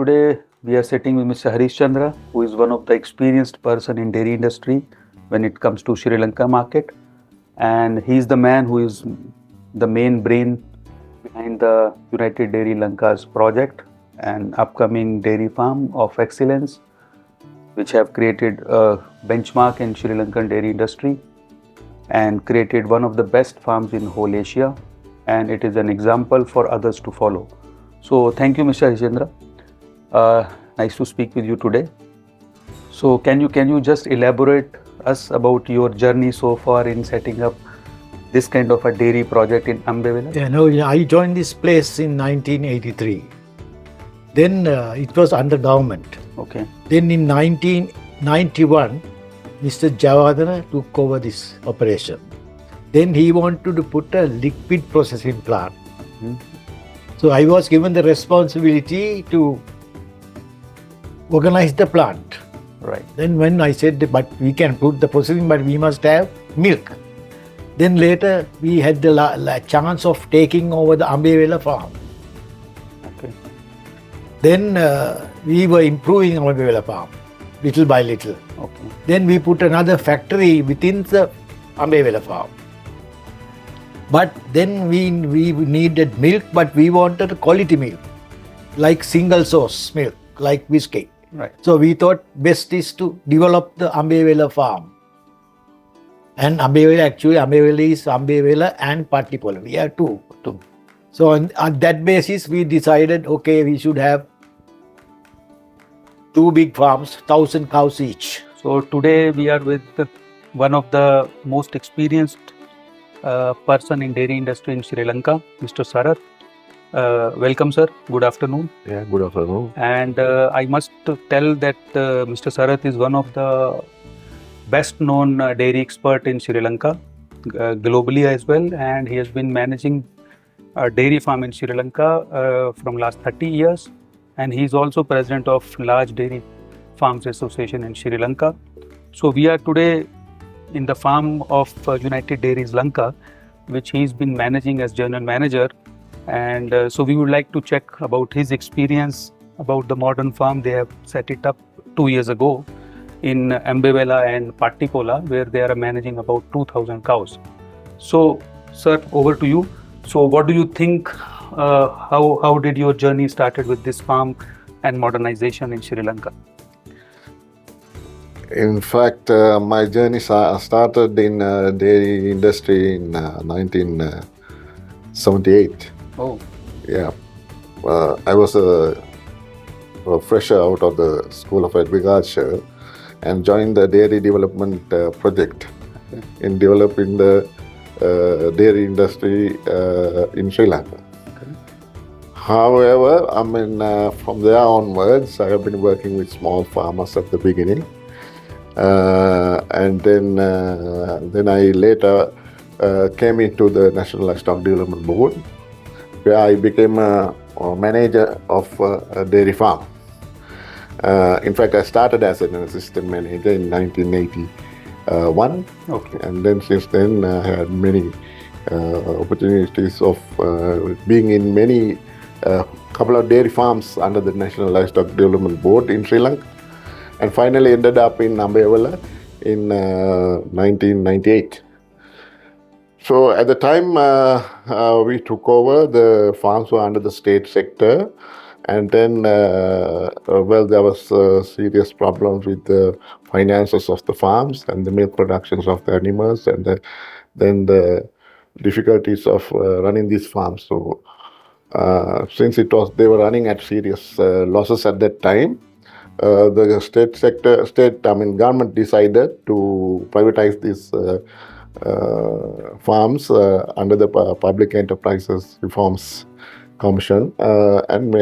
Today we are sitting with Mr. Harishchandra, who is one of the experienced person in dairy industry when it comes to Sri Lanka market, and he is the man who is the main brain behind the United Dairy Lanka's project and upcoming dairy farm of excellence, which have created a benchmark in Sri Lankan dairy industry and created one of the best farms in whole Asia, and it is an example for others to follow. So thank you, Mr. Harishchandra. Nice to speak with you today. So can you just elaborate us about your journey so far in setting up this kind of a dairy project in Ambewela? I joined this place in 1983. Then it was under government. Okay. Then in 1991, Mr. Javadana took over this operation. Then he wanted to put a liquid processing plant. Mm-hmm. So I was given the responsibility to organize the plant. Right. Then when I said, but we can put the processing, but we must have milk. Then later we had the chance of taking over the Ambewela farm. Okay. Then we were improving Ambewela farm, little by little. Okay. Then we put another factory within the Ambewela farm. But then we needed milk, but we wanted quality milk, like single source milk, like whiskey. Right. So we thought best is to develop the Ambewela farm. And Ambewela is Ambewela and Patipola. We have two. So on that basis, we decided, okay, we should have two big farms, 1,000 cows each. So today we are with one of the most experienced person in dairy industry in Sri Lanka, Mr. Sarath. Welcome, sir. Good afternoon. Yeah, good afternoon. And I must tell that Mr. Sarath is one of the best known dairy expert in Sri Lanka, globally as well, and he has been managing a dairy farm in Sri Lanka from last 30 years, and he is also president of large dairy farms association in Sri Lanka. So we are today in the farm of United Dairies Lanka, which he's been managing as general manager. And so we would like to check about his experience about the modern farm. They have set it up 2 years ago in Ambewela and Patipola, where they are managing about 2,000 cows. So, sir, over to you. So what do you think, how did your journey started with this farm and modernization in Sri Lanka? In fact, my journey started in dairy industry in 1978. Oh. Yeah. I was a fresher out of the School of Agriculture and joined the dairy development project in developing the dairy industry in Sri Lanka. Okay. However, from there onwards, I have been working with small farmers at the beginning. And then I later came into the National Livestock Development Board, where I became a manager of a dairy farm. In fact, I started as an assistant manager in 1981. Okay. And then since then, I had many opportunities of being in many couple of dairy farms under the National Livestock Development Board in Sri Lanka, and finally ended up in Ambewela in 1998. So at the time we took over, the farms were under the state sector, and then there was serious problems with the finances of the farms and the milk productions of the animals, and then the difficulties of running these farms. So since they were running at serious losses at that time, the government decided to privatize these farms under the Public Enterprises Reforms Commission, and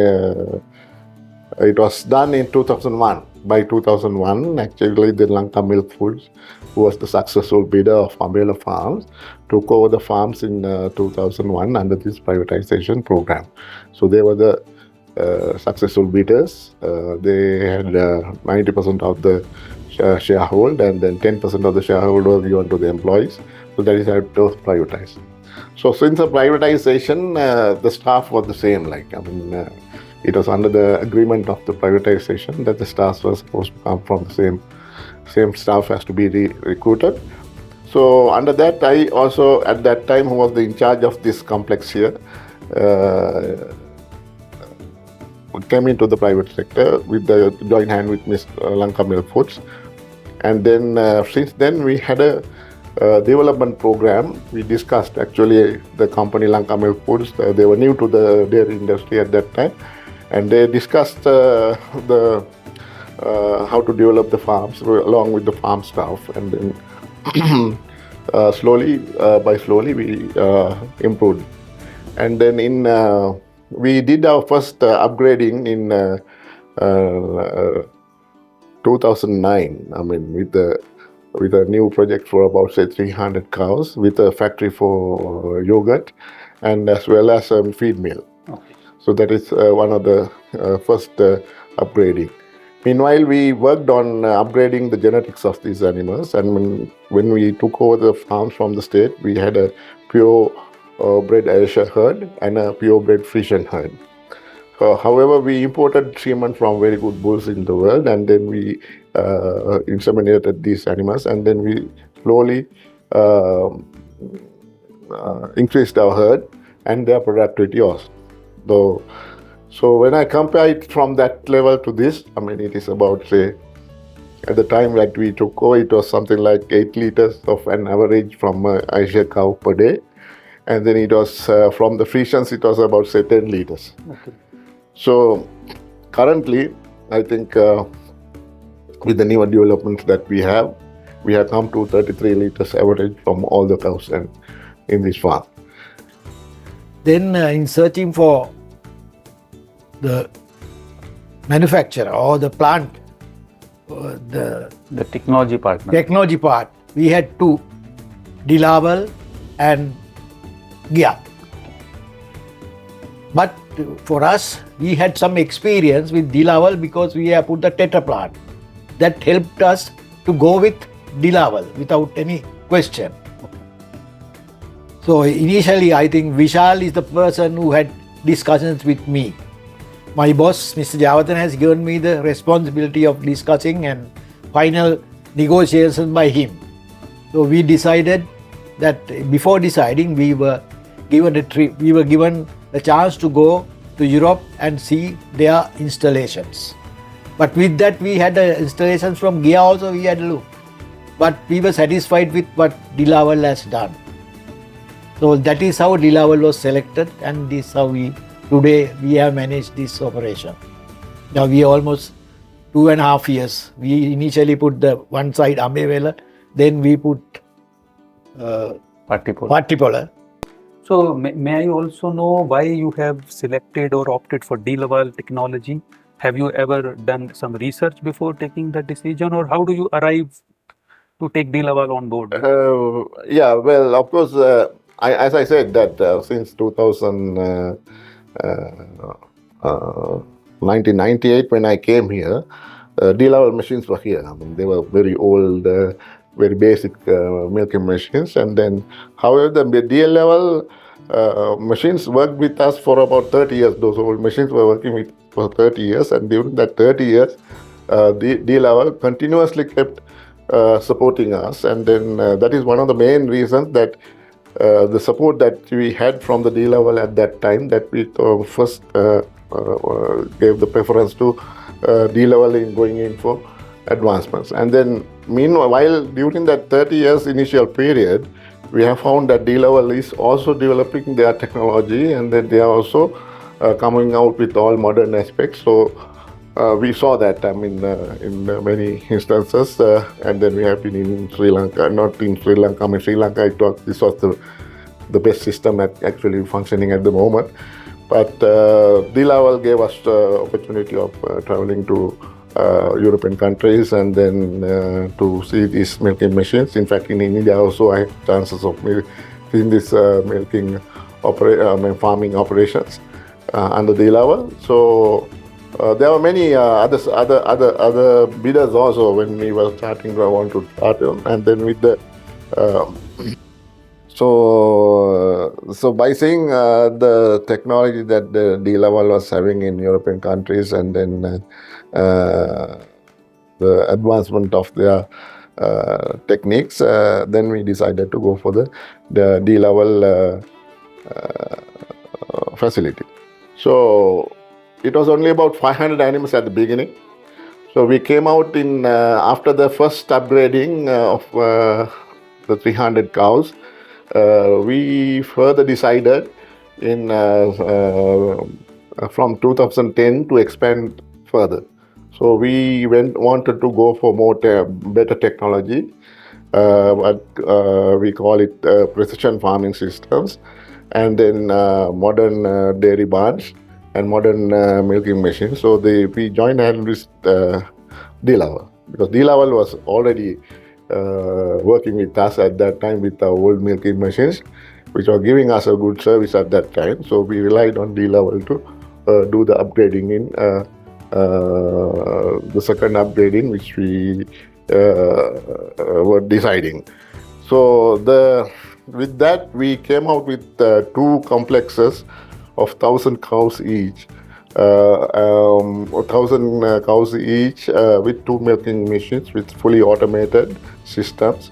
it was done in 2001. By 2001, actually, the Lanka Milk Foods, who was the successful bidder of Ambewela Farms, took over the farms in 2001 under this privatization program. So they were the successful bidders. They had 90% of the sharehold, and then 10% of the shareholder was given to the employees. So that is how it was privatized. So since the privatization, the staff was the same. it was under the agreement of the privatization that the staff was supposed to come from the same staff has to be recruited. So under that, I also at that time was in charge of this complex here. Came into the private sector with the joint hand with Mr. Lanka Milk Foods, and then since then we had a development program. We discussed actually the company Lanka Milk Foods. They were new to the dairy industry at that time, and they discussed how to develop the farms along with the farm staff, and then slowly we improved. And then we did our first upgrading in 2009. I mean, with a new project for about say 300 cows, with a factory for yogurt, and as well as a feed mill. Okay. So that is one of the first upgrading. Meanwhile, we worked on upgrading the genetics of these animals, and when we took over the farms from the state, we had a pure bred Ayrshire herd and a purebred Frisian herd. However, we imported semen from very good bulls in the world, and then we inseminated these animals, and then we slowly increased our herd and their productivity also. So when I compare it from that level to this, I mean, it is about, say, at the time that we took over, it was something like 8 liters of an average from Ayrshire cow per day. And then it was from the Frisians, it was about say 10 liters. Okay. So currently, I think with the newer developments that we have come to 33 liters average from all the cows and in this farm. Then in searching for the manufacturer or the plant, the technology partner. technology part, we had two, DeLaval and GIA. But for us, we had some experience with DeLaval because we have put the Tetra plant. That helped us to go with DeLaval without any question. So initially, I think Vishal is the person who had discussions with me. My boss, Mr. Javatan, has given me the responsibility of discussing and final negotiations by him. So we decided that before deciding, we were given a chance to go to Europe and see their installations. But with that, we had installations from GIA also, we had a look. But we were satisfied with what DeLaval has done. So that is how DeLaval was selected, and this is how today we have managed this operation. Now we are almost 2.5 years. We initially put the one side Ambewela, then we put Partipola. So may I also know why you have selected or opted for DeLaval technology? Have you ever done some research before taking that decision, or how do you arrive to take DeLaval on board? Yeah, well, of course, as I said that since 1998 when I came here, DeLaval machines were here. I mean, they were very old, very basic milking machines. And then, however, the DeLaval machines worked with us for about 30 years. Those old machines were working with for 30 years, and during that 30 years, DeLaval continuously kept supporting us. And then that is one of the main reasons that the support that we had from the DeLaval at that time, that we first gave the preference to DeLaval in going in for advancements. And then meanwhile, during that 30 years initial period, we have found that DeLaval is also developing their technology, and then they are also coming out with all modern aspects. So we saw that, I mean, in many instances, and then we have been in Sri Lanka, not in Sri Lanka. I mean, Sri Lanka, this was the best system actually functioning at the moment. But DeLaval gave us the opportunity of traveling to European countries, and then to see these milking machines. In fact, in India also, I had chances of seeing this farming operations under DeLaval. So there were many other bidders also when we were starting. I want to start, and then with the So by seeing the technology that the DeLaval was having in European countries, and then the advancement of their techniques, then we decided to go for the DeLaval facility. So it was only about 500 animals at the beginning. So we came out in after the first upgrading of the 300 cows. We further decided in from 2010 to expand further. So we wanted to go for more better technology. We call it precision farming systems, and then modern dairy barns and modern milking machines. So we joined hands with DeLaval, because DeLaval was already working with us at that time with our old milking machines, which were giving us a good service at that time. So we relied on DeLaval to do the upgrading in the second upgrading, which we were deciding. So with that, we came out with two complexes of 1,000 cows each. 1,000 cows each with two milking machines with fully automated systems.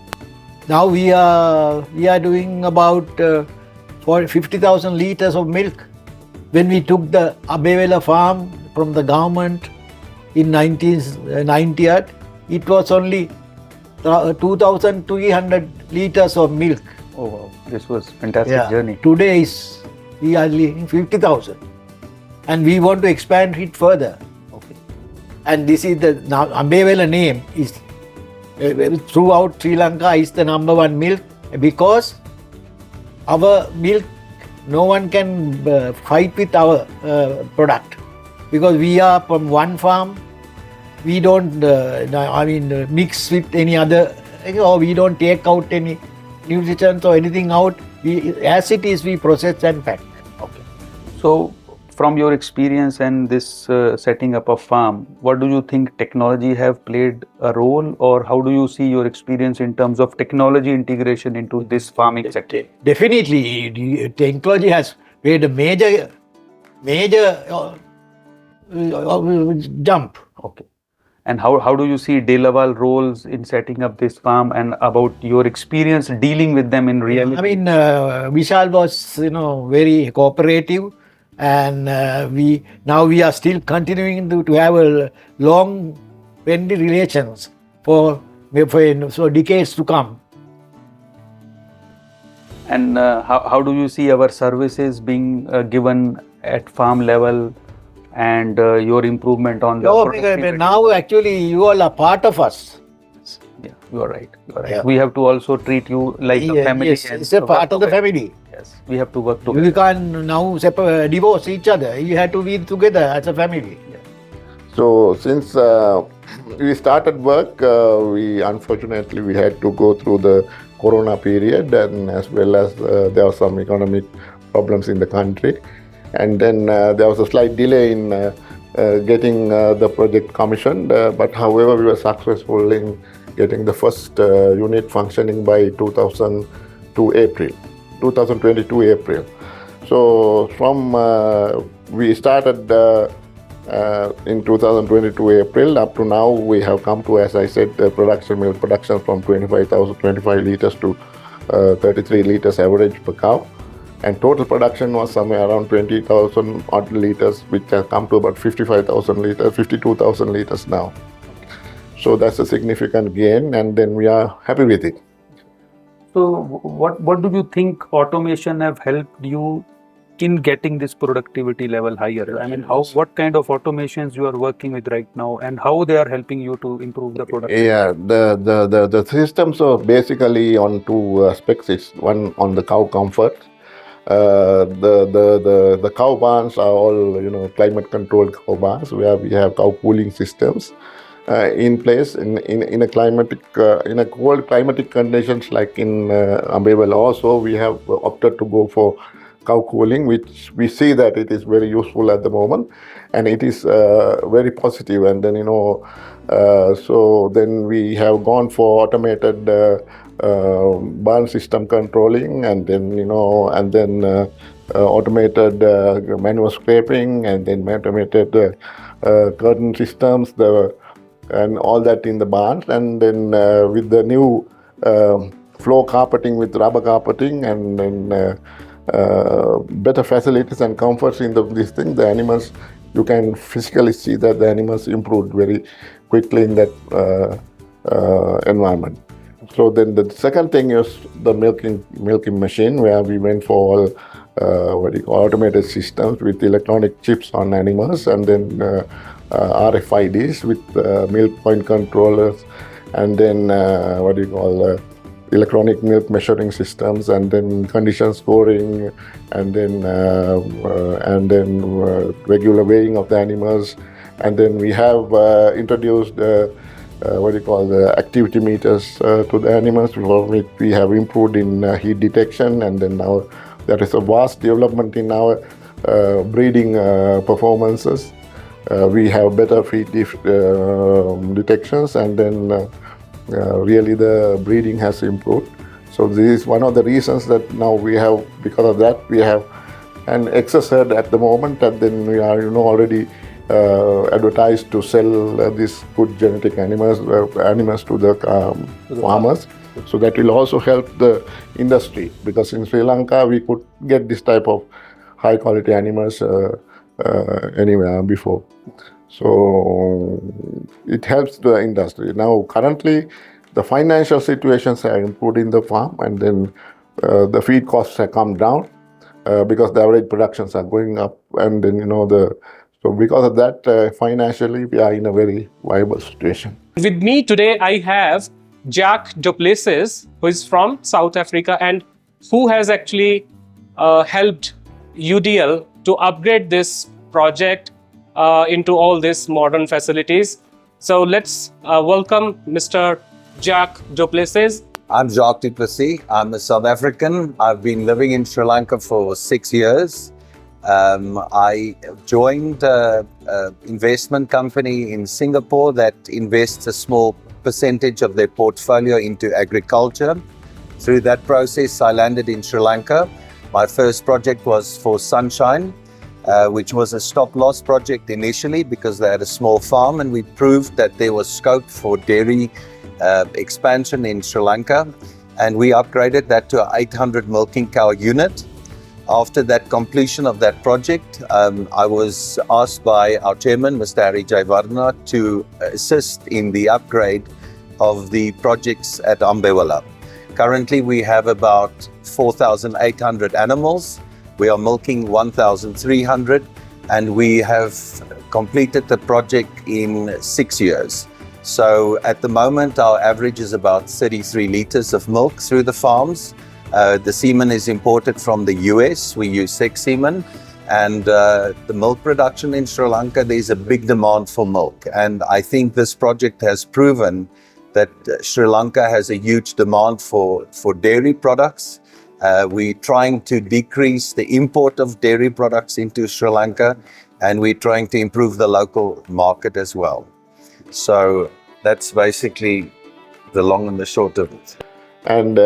Now we are doing about 50,000 liters of milk. When we took the Ambewela farm from the government in 1990, it was only 2,300 liters of milk. Oh wow, this was fantastic journey. Today we are leaving 50,000. And we want to expand it further. Okay. And this is now Ambewela name is throughout Sri Lanka is the number one milk, because our milk, no one can fight with our product, because we are from one farm. We don't mix with any other, or we don't take out any nutrients or anything out. As it is, we process and pack. Okay. So from your experience and this setting up a farm, what do you think technology have played a role, or how do you see your experience in terms of technology integration into this farming sector? Definitely, technology has made a major jump. Okay. And how do you see DeLaval roles in setting up this farm, and about your experience dealing with them in reality? I mean, Vishal was very cooperative. And we are still continuing to have a long friendly relations for decades to come. And how do you see our services being given at farm level, and your improvement on the productivity? Now actually you all are part of us. Yeah, you are right. Yeah. We have to also treat you like a family. Yes, it's a part of the family. Yes, we have to work together. We can't now divorce each other. You have to be together as a family. Yeah. So since we started work, we unfortunately had to go through the Corona period, and as well as there were some economic problems in the country, and then there was a slight delay in getting the project commissioned. But however, we were successful in getting the first unit functioning by 2022 April. So from we started in 2022 April up to now, we have come to, as I said, milk production from 25 liters to 33 liters average per cow, and total production was somewhere around 20,000 odd liters, which has come to about 55,000 liters, 52,000 liters now. So that's a significant gain, and then we are happy with it. So what do you think automation have helped you in getting this productivity level higher? I mean, what kind of automations you are working with right now, and how they are helping you to improve the productivity? Yeah, the systems are basically on two aspects. It's one on the cow comfort. The cow barns are all climate controlled cow barns, where we have cow cooling systems in place in a climatic in a cold climatic conditions like in Ambewela. Also, we have opted to go for cow cooling, which we see that it is very useful at the moment, and it is very positive. And then so then we have gone for automated barn system controlling, and then automated manual scraping, and then automated curtain systems, and all that in the barns, and then with the new floor carpeting with rubber carpeting, and then better facilities and comforts in this thing, the animals, you can physically see that the animals improved very quickly in that environment. So then the second thing is the milking machine, where we went for automated systems with electronic chips on animals, and then RFIDs with milk point controllers, and then electronic milk measuring systems, and then condition scoring, and then regular weighing of the animals, and then we have introduced the activity meters to the animals, for which we have improved in heat detection, and then now there is a vast development in our breeding performances. We have better feed detections, and then really the breeding has improved. So this is one of the reasons that now we have, because of that, we have an excess herd at the moment, and then we are already advertised to sell these good genetic animals to the farmers. So that will also help the industry, because in Sri Lanka we could get this type of high quality animals anywhere before. So it helps the industry. Now currently the financial situations are improved in the farm, and then the feed costs have come down because the average productions are going up, and then so because of that, financially we are in a very viable situation. With me today I have Jacques Du Plessis, who is from South Africa and who has actually helped UDL to upgrade this project into all these modern facilities. So let's welcome Mr. Jacques Du Plessis. I'm Jacques Du Plessis. I'm a South African. I've been living in Sri Lanka for 6 years. I joined an investment company in Singapore that invests a small percentage of their portfolio into agriculture. Through that process, I landed in Sri Lanka. My first project was for Sunshine, which was a stop-loss project initially because they had a small farm, and we proved that there was scope for dairy expansion in Sri Lanka, and we upgraded that to an 800 milking cow unit. After that completion of that project, I was asked by our chairman, Mr. Harishchandra, to assist in the upgrade of the projects at Ambewela. Currently, we have about 4,800 animals. We are milking 1,300, and we have completed the project in 6 years. So at the moment, our average is about 33 liters of milk through the farms. The semen is imported from the US. We use sex semen. And the milk production in Sri Lanka, there's a big demand for milk. And I think this project has proven that Sri Lanka has a huge demand for dairy products. We're trying to decrease the import of dairy products into Sri Lanka, and we're trying to improve the local market as well. So that's basically the long and the short of it. And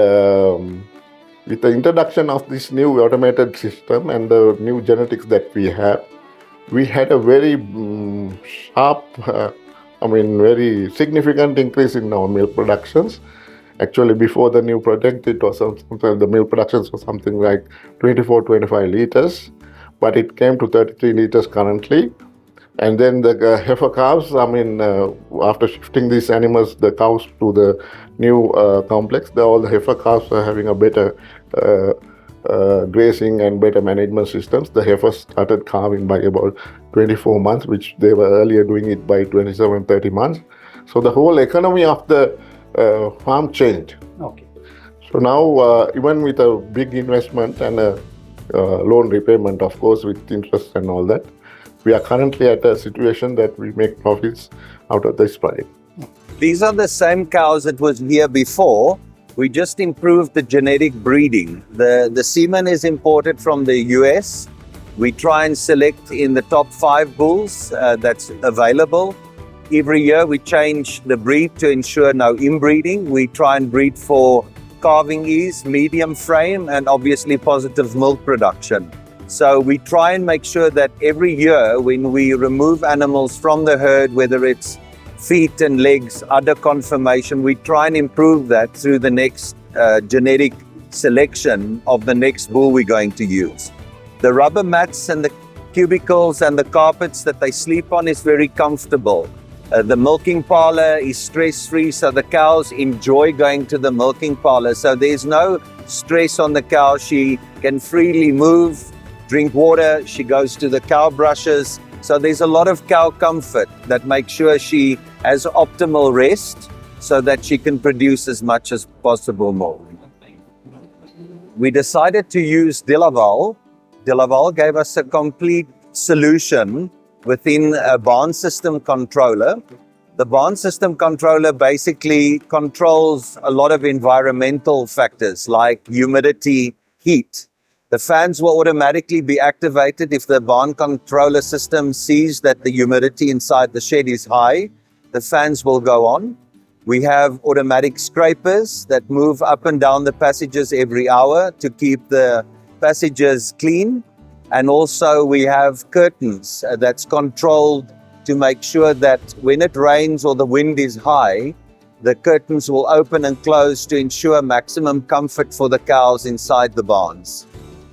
with the introduction of this new automated system and the new genetics that we had a very sharp, very significant increase in our milk productions. Actually, before the new project, it was the milk productions was something like 24-25 liters, but it came to 33 liters currently. And then the heifer calves, after shifting these animals, the cows to the new complex, all the heifer calves are having a better grazing and better management systems. The heifers started calving by about 24 months, which they were earlier doing it by 27-30 months. So the whole economy of the farm changed. Okay. So now, even with a big investment and a loan repayment, of course, with interest and all that, we are currently at a situation that we make profits out of this project. These are the same cows that was here before. We just improved the genetic breeding. The semen is imported from the US. We try and select in the top 5 bulls that's available. Every year we change the breed to ensure no inbreeding. We try and breed for calving ease, medium frame, and obviously positive milk production. So we try and make sure that every year when we remove animals from the herd, whether it's feet and legs, udder conformation, we try and improve that through the next genetic selection of the next bull we're going to use. The rubber mats and the cubicles and the carpets that they sleep on is very comfortable. The milking parlor is stress-free, so the cows enjoy going to the milking parlor. So there's no stress on the cow. She can freely move, drink water. She goes to the cow brushes. So there's a lot of cow comfort that makes sure she has optimal rest so that she can produce as much as possible more. We decided to use DeLaval. DeLaval gave us a complete solution within a barn system controller. The barn system controller basically controls a lot of environmental factors like humidity, heat. The fans will automatically be activated if the barn controller system sees that the humidity inside the shed is high. The fans will go on. We have automatic scrapers that move up and down the passages every hour to keep the passages clean. And also we have curtains that's controlled to make sure that when it rains or the wind is high, the curtains will open and close to ensure maximum comfort for the cows inside the barns.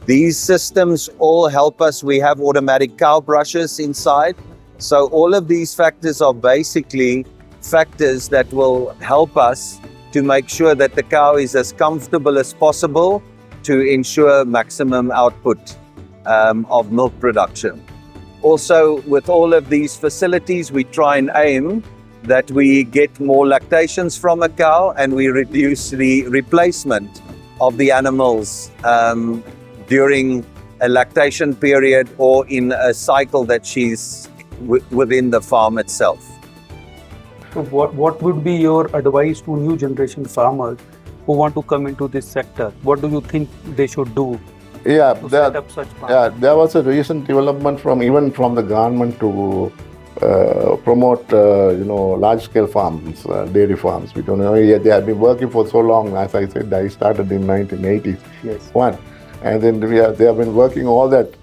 These systems all help us. We have automatic cow brushes inside. So all of these factors are basically factors that will help us to make sure that the cow is as comfortable as possible to ensure maximum output of milk production. Also, with all of these facilities, we try and aim that we get more lactations from a cow and we reduce the replacement of the animals during a lactation period or in a cycle that she's within the farm itself. So what would be your advice to new generation farmers who want to come into this sector? What do you think they should do Yeah, to set up such farms? yeah, there was a recent development even from the government to promote, large-scale farms, dairy farms. We don't know. Yeah, they have been working for so long. As I said, I started in 1980s. Yes. And then they have been working all that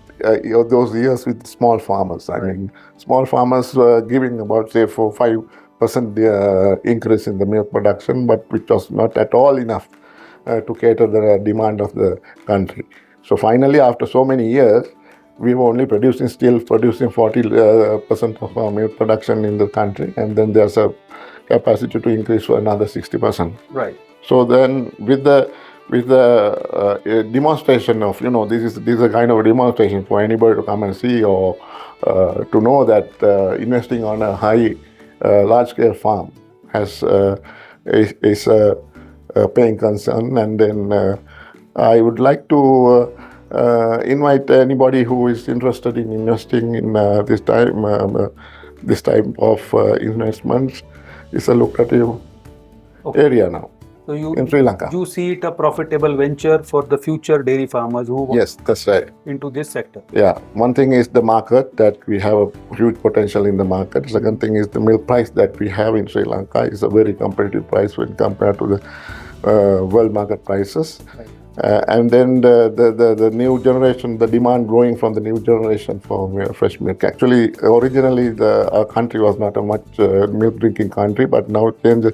those years with small farmers. I mean, small farmers were giving about say 4-5% increase in the milk production, but which was not at all enough to cater the demand of the country. So finally, after so many years, we were only still producing 40% of our milk production in the country, and then there's a capacity to increase for another 60%. Right. So then, with the demonstration of, this is a kind of a demonstration for anybody to come and see or to know that investing on a large-scale farm is a paying concern. And then I would like to invite anybody who is interested in investing in this type of investments. It's a lucrative area now. So in Sri Lanka. You see it a profitable venture for the future dairy farmers who want Yes, that's right. into this sector. Yeah, one thing is the market, that we have a huge potential in the market. Second thing is the milk price that we have in Sri Lanka is a very competitive price when compared to the world market prices. Right. And then the new generation, the demand growing from the new generation for fresh milk. Actually, originally our country was not a much milk drinking country, but now it changes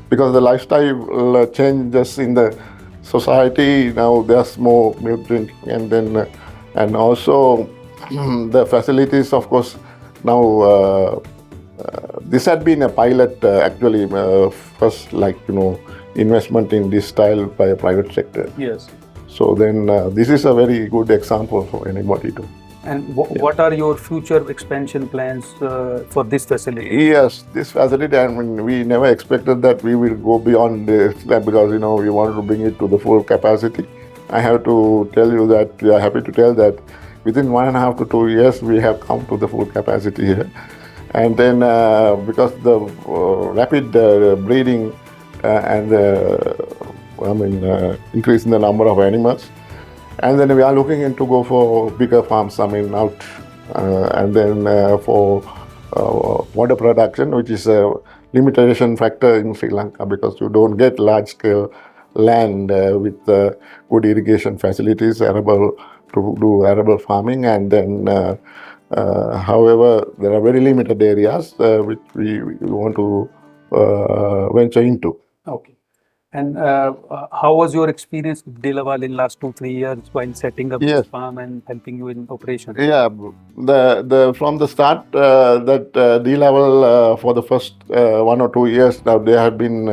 because the lifestyle changes in the society. Now there's more milk drinking, and then and also the facilities, of course. Now this had been a pilot actually first, investment in this style by a private sector. Yes. So then this is a very good example for anybody to. And what are your future expansion plans for this facility? Yes, this facility, I mean, we never expected that we will go beyond this because, we wanted to bring it to the full capacity. I have to tell you that we are happy to tell that within 1.5 to 2 years, we have come to the full capacity here. And then because the rapid breeding and increase in the number of animals, and then we are looking into go for bigger farms, and then for water production, which is a limitation factor in Sri Lanka because you don't get large scale land with good irrigation facilities, arable to do arable farming, and then however there are very limited areas which we want to venture into. Okay. And how was your experience with DeLaval in last 2-3 years while setting up Yes. this farm and helping you in operation? Yeah, the from the start that DeLaval for the first 1 or 2 years now they have been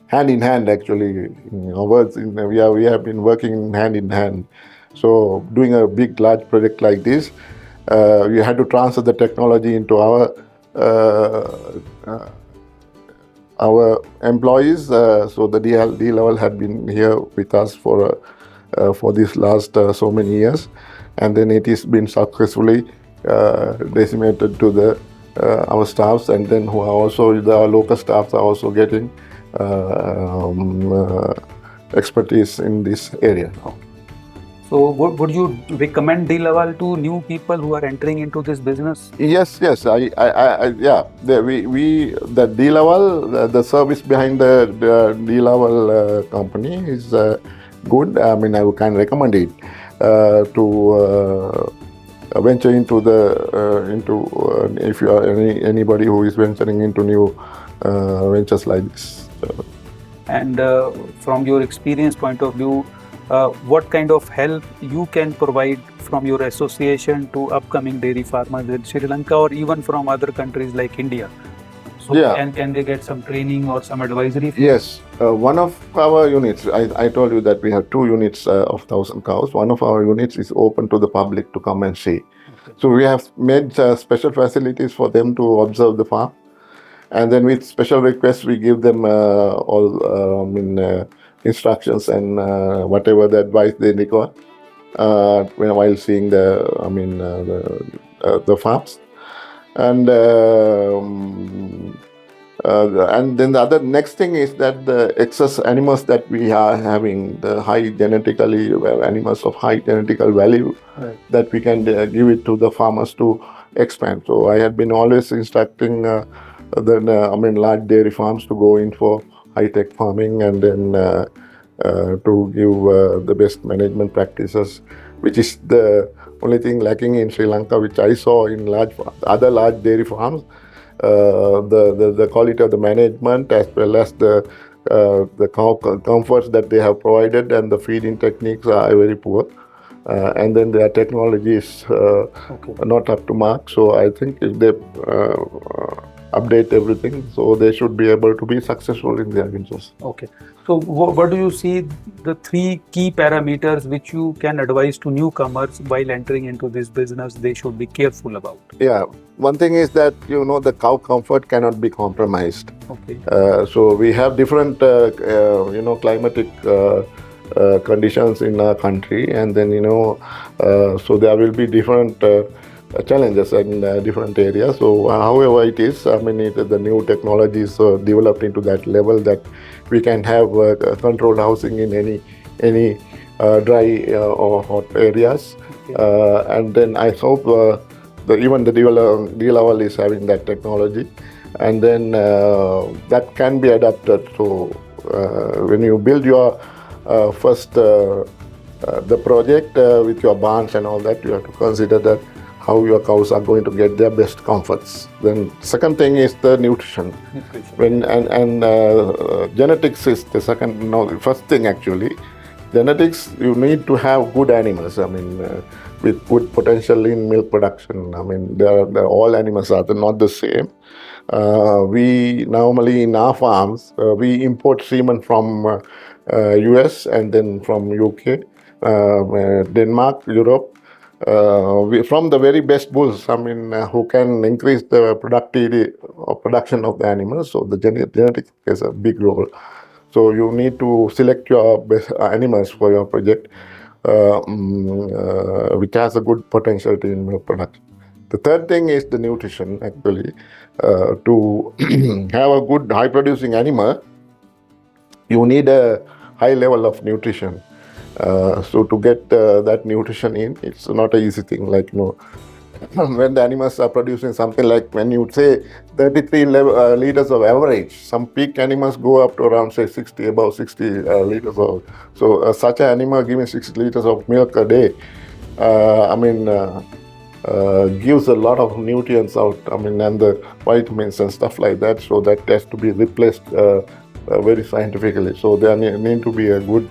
hand in hand actually. In our words, we have been working hand in hand. So doing a big large project like this, we had to transfer the technology into our employees. So the DeLaval had been here with us for these last so many years, and then it has been successfully disseminated to the our staffs, and then who are also our local staffs are also getting expertise in this area. So would you recommend DeLaval to new people who are entering into this business? Yes, yeah. The DeLaval, the service behind the DeLaval company is good. I mean, I can recommend it to venture into if you are anybody who is venturing into new ventures like this. And from your experience point of view, what kind of help you can provide from your association to upcoming dairy farmers in Sri Lanka or even from other countries like India? So Yeah. can they get some training or some advisory? Yes, one of our units, I told you that we have 2 units of 1,000 cows. One of our units is open to the public to come and see. Okay. So we have made special facilities for them to observe the farm. And then with special requests, we give them all instructions and whatever the advice they require while seeing the farms. And then the other next thing is that the excess animals that we are having, the animals of high genetical value, Right. that we can give it to the farmers to expand. So I had been always instructing large dairy farms to go in for high-tech farming, and then to give the best management practices, which is the only thing lacking in Sri Lanka, which I saw in other large dairy farms. The quality of the management, as well as the comforts that they have provided, and the feeding techniques are very poor. And then their technology is not up to mark. So I think if they update everything, so they should be able to be successful in their ventures. Okay. So what do you see the 3 key parameters which you can advise to newcomers while entering into this business they should be careful about? Yeah, one thing is that the cow comfort cannot be compromised. Okay. So we have different climatic conditions in our country, and then so there will be different challenges in different areas. So however it is, the new technologies developed into that level that we can have controlled housing in any dry or hot areas. Okay. And then I hope even the DeLaval is having that technology, and then that can be adapted. So when you build your first the project with your barns and all that, you have to consider that how your cows are going to get their best comforts. Then second thing is the nutrition. When genetics is the first thing actually. Genetics, you need to have good animals. With good potential in milk production. All animals are not the same. We normally in our farms we import semen from US and then from UK, Denmark, Europe. From the very best bulls, who can increase the productivity or production of the animals. So the genetics plays a big role. So you need to select your best animals for your project, which has a good potentiality in milk production. The third thing is the nutrition. Actually, to have a good high-producing animal, you need a high level of nutrition. So to get that nutrition in, it's not an easy thing. when the animals are producing something like, when you say 33 liters of average, some peak animals go up to around say 60, about 60 liters of. So such an animal giving 6 liters of milk a day, gives a lot of nutrients out, and the vitamins and stuff like that. So that has to be replaced very scientifically. So there need to be a good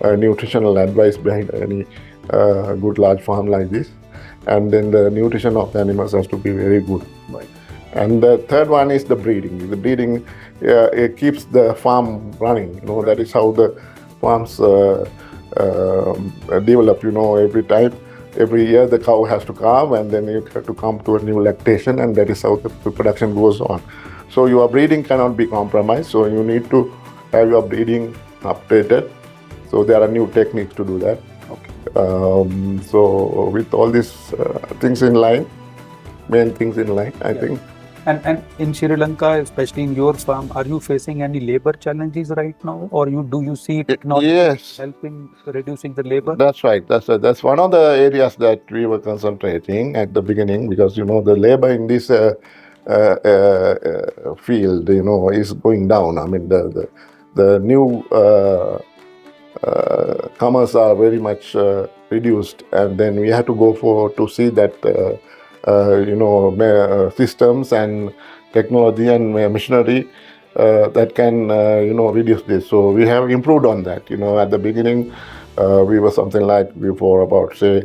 nutritional advice behind any good large farm like this. And then the nutrition of the animals has to be very good. Right. And the third one is the breeding. The breeding it keeps the farm running. That is how the farms develop. Every year the cow has to calve, and then it has to come to a new lactation, and that is how the production goes on. So your breeding cannot be compromised. So you need to have your breeding updated. So there are new techniques to do that. So with all these things in line, main things in line, I think. And in Sri Lanka, especially in your farm, are you facing any labor challenges right now, or do you see technology helping reducing the labor? That's right. That's one of the areas that we were concentrating at the beginning, because the labor in this field, is going down. The new comers are very much reduced, and then we have to go to see that systems and technology and machinery that can reduce this. So we have improved on that. At the beginning we were something like before about say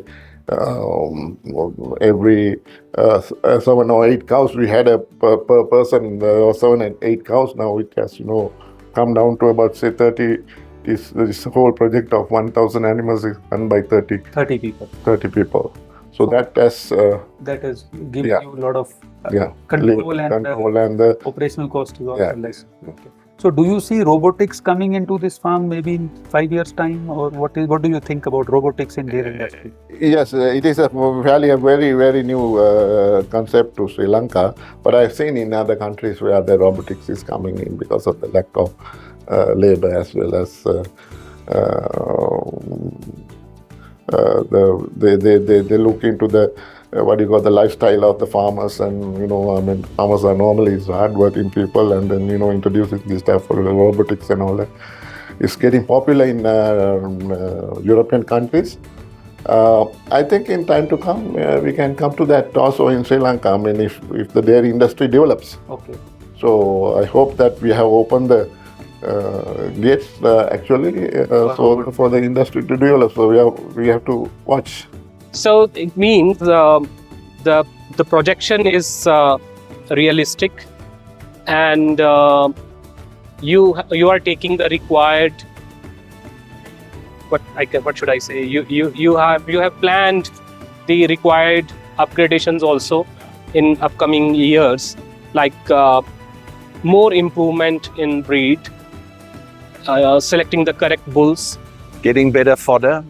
every 7 or 8 cows we had a per person, or 7 and 8 cows. Now it has come down to about say 30. This whole project of 1,000 animals is run by 30 people. So that has given you a lot of control and the operational cost is also less. Okay. So do you see robotics coming into this farm maybe in 5 years' time, or what do you think about robotics in dairy industry? Yes, it is a very, very new concept to Sri Lanka, but I've seen in other countries where the robotics is coming in because of the lack of labor, as well as they look into the the lifestyle of the farmers, and farmers are normally hard-working people, and then introducing this type of robotics and all that is getting popular in European countries. I think in time to come we can come to that also in Sri Lanka. If the dairy industry develops. Okay. So I hope that we have opened the gates so for the industry to develop. So we have to watch. So it means the projection is realistic, and you are taking the required. What should I say? You have planned the required upgradations also in upcoming years, like more improvement in breed, selecting the correct bulls, Getting better fodder.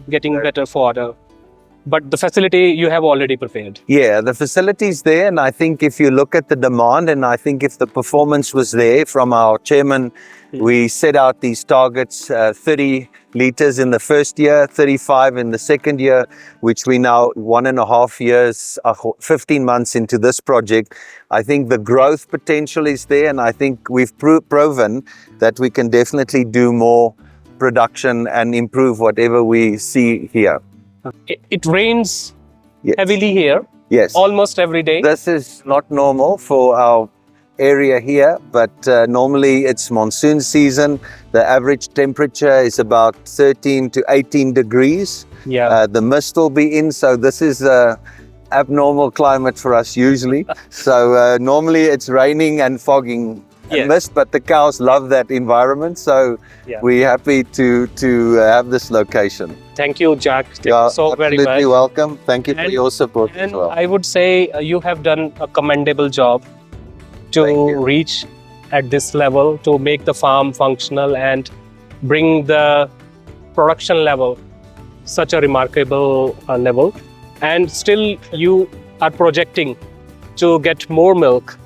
But the facility you have already prepared. Yeah, the facility's there, and I think if you look at the demand, and I think if the performance was there from our chairman, we set out these targets, 30 liters in the first year, 35 in the second year, which we now 1.5 years, 15 months into this project. I think the growth potential is there, and I think we've proven that we can definitely do more production and improve whatever we see here. It rains Yes. heavily here, Yes. almost every day. This is not normal for our area here, but normally it's monsoon season. The average temperature is about 13 to 18 degrees. Yeah. The mist will be in, so this is abnormal climate for us usually. So normally it's raining and fogging and Yes. mist, but the cows love that environment, so we're happy to have this location. Thank you, Jacques. Thank You are you so very absolutely much. welcome. Thank you for And- your support as And well. I would say you have done a commendable job to Thank you. reach at this level, to make the farm functional and bring the production level such a remarkable level. And still you are projecting to get more milk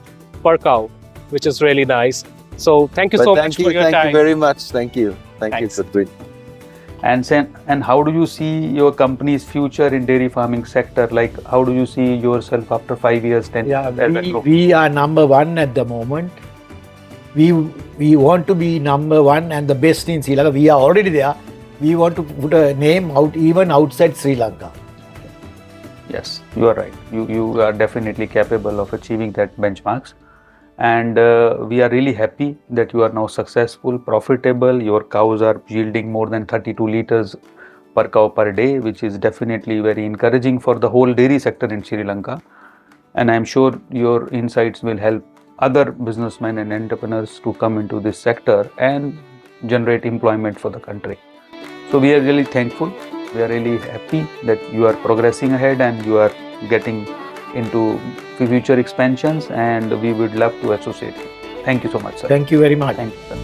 per cow, which is really nice. So thank you But so thank much you, for your thank time. you very much. Thank you. Thank Thanks. you, Satwin. And how do you see your company's future in dairy farming sector? Like, how do you see yourself after 5 years, 10 years? as a group? We are number one at the moment. We want to be number one and the best in Sri Lanka. We are already there. We want to put a name out even outside Sri Lanka. Yes, you are right. You are definitely capable of achieving that benchmarks. And we are really happy that you are now successful, profitable. Your cows are yielding more than 32 liters per cow per day, which is definitely very encouraging for the whole dairy sector in Sri Lanka. And I'm sure your insights will help other businessmen and entrepreneurs to come into this sector and generate employment for the country. So we are really thankful. We are really happy that you are progressing ahead and you are getting into future expansions, and we would love to associate you. Thank you so much, sir. Thank you very much. Thank you, sir.